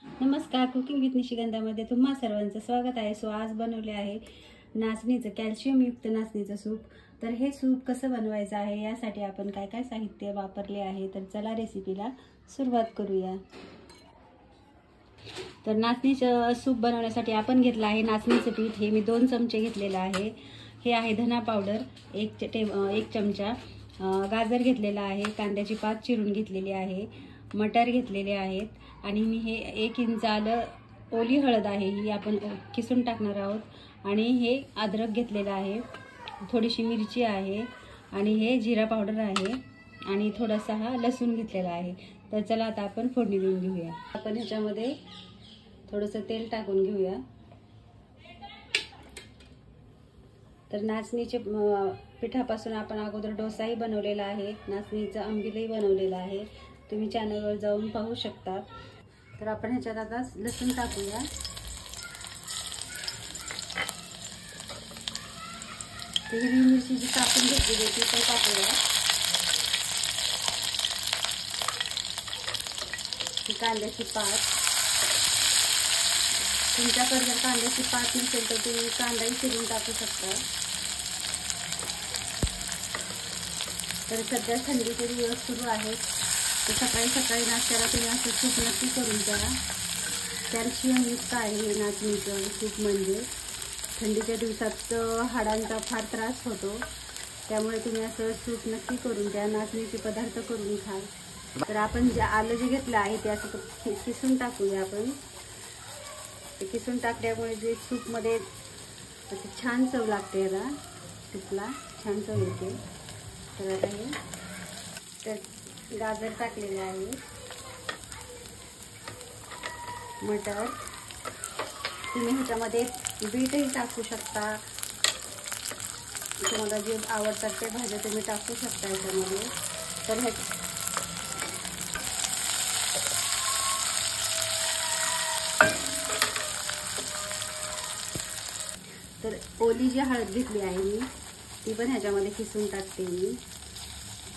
नमस्कार, cooking with निशिगंधामध्ये तुम्हा सर्वांचं स्वागत आहे. आज बनवले आहे नाचणीचं कॅल्शियमयुक्त नाचणीचं सूप. तर हे सूप कसं बनवायचं आहे यासाठी आपण काय काय साहित्य वापरले आहे तर चला रेसिपीला सुरुवात करूया. तर नाचणीचं सूप बनवण्यासाठी आपण घेतलं आहे नाचणीचं पीठ. हे मी 2 चमचे घेतलेलं आहे. हे आहे धना पावडर 1 चमचा, गाजर घेतलेला आहे, कांद्याची पात चिरून घेतलेली आहे, मटर घेतलेले आहेत आणि मी हे 1 इंच आलं ओली हळद आहे, ही आपण किसून टाकणार आहोत. आणि हे अद्रक घेतलेलं आहे, थोडीशी मिरची आहे आणि हे जिरा पावडर आहे आणि थोडासा हा लसूण घेतलेला आहे. तर चला आता आपण फोडणी देऊन घेऊया. आपण ह्याच्यामध्ये थोडंसं तेल टाकून घेऊया. तर नाचणीच्या पिठापासून आपण अगोदर डोसाही बनवलेला आहे, नाचणीचं आंबीलही बनवलेलं आहे, तुम्ही चॅनलवर जाऊन पाहू शकता. तर आपण ह्याच्यात आता लसूण टाकूया. हिरवी मिरची जी कापून घेतलेली ती पण टाकूया. कांद्याची पात, तुमच्याकडे जर कांद्याची पात नसेल तर तुम्ही कांदाही चिरून टाकू शकता. तर सध्या थंडीचे दिवस सुरू आहेत, तर सकाळी सकाळी नाश्त्याला तुम्ही असं सूप नक्की करून द्या. कॅल्शियमयुक्त आहे हे नाचणीचं सूप. म्हणजे थंडीच्या दिवसात हाडांचा फार त्रास होतो, त्यामुळे तुम्ही असं सूप नक्की करून द्या. नाचणीचे पदार्थ करून खा. तर आपण जे आलं जे घेतलं आहे ते असं किसून टाकूया. आपण ते किसून टाकल्यामुळे जे सूपमध्ये असं छान चव लागते, याला सूपला छान चव येते. तर आता हे तर गाजर टाकलेले आहे, मटर, तुम्ही ह्याच्यामध्ये बीटही टाकू शकता. तुम्हाला जे आवडतात ते भाज्या तुम्ही टाकू शकता ह्याच्यामध्ये. तर ओली जी हळद घेतली आहे मी ती पण ह्याच्यामध्ये किसून टाकते मी.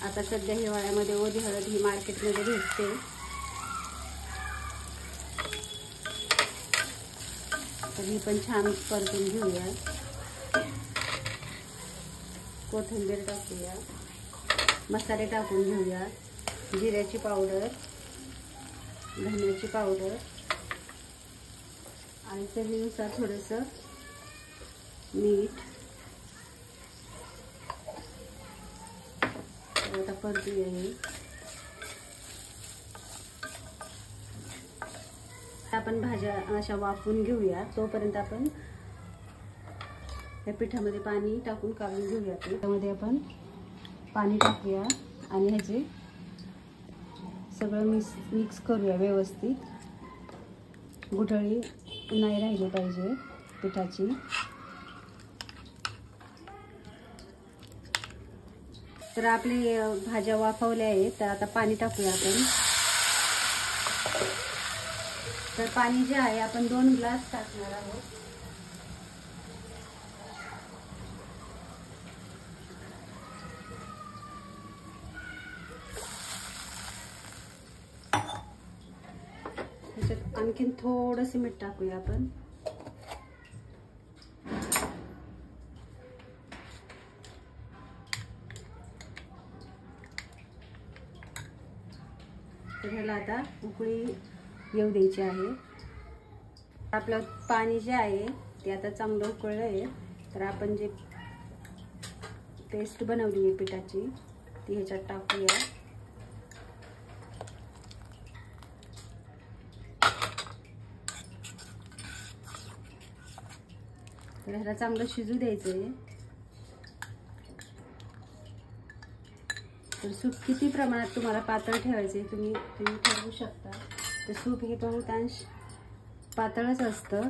आता सध्या हिवाळ्यामध्ये ओली हळद ही मार्केटमध्ये भेटते. तर ही पण छान परतून घेऊया. कोथिंबीर टाकूया, मसाले टाकून घेऊया. जिऱ्याची पावडर, धन्याची पावडर आणि चवीनुसार थोडंसं मीठ. आता परतूया हे. आपण भाज्या अशा वाफवून घेऊया. तोपर्यंत आपण या पिठामध्ये पाणी टाकून काढून घेऊया. त्यामध्ये आपण पाणी टाकूया आणि ह्याचे सगळं मिक्स करूया व्यवस्थित. गुठळी नाही राहिली पाहिजे पिठाची. तर आपले भाज्या वाफवल्या आहेत, तर आता पाणी टाकूया आपण. तर पाणी जे आहे आपण 2 ग्लास टाकणार आहोत. त्याच्यात आणखीन थोडंसं मीठ टाकूया आपण. तर ह्याला आता उकळी येऊ द्यायची आहे. आपलं पाणी जे आहे ते आता चांगलं उकळलं आहे. तर आपण जे पेस्ट बनवली आहे पिठाची ती ह्याच्यात टाकूया. तर ह्याला चांगलं शिजू द्यायचं आहे. तर सूप किती प्रमाणात तुम्हाला पातळ ठेवायचे तुम्ही ठरवू शकता. तर सूप हे बहुतांश पातळच असतं.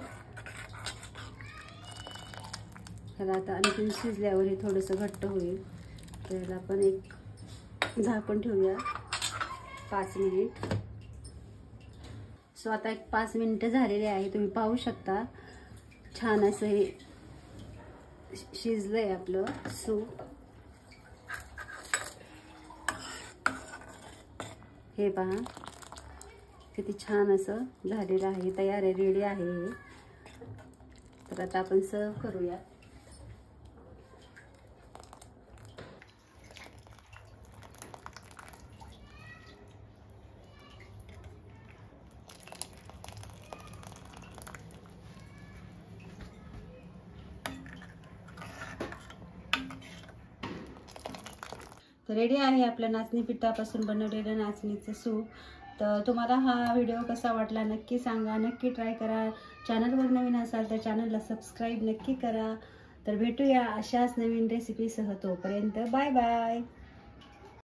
ह्याला आता आणखी शिजल्यावर हे थोडंसं घट्ट होईल. तर ह्याला आपण एक झाकण ठेवूया 5 मिनिट. आता एक 5 मिनिटं झालेले आहे, तुम्ही पाहू शकता. छान असं हे शिजलंय आपलं सूप. हे पहा. किती छान असं झालेलं आहे, तयार आहे, रेडी आहे हे. तर आता आपण सर्व करूया. तर रेडी आहे आपल्या नाचणी पिठापासून बनवलेलं नाचणीचं सूप. तर तुम्हाला हा व्हिडिओ कसा वाटला नक्की सांगा, नक्की ट्राय करा. चॅनलवर नवीन असाल तर चॅनलला सबस्क्राईब नक्की करा. तर भेटूया अशाच नवीन रेसिपीसह. तोपर्यंत बाय बाय.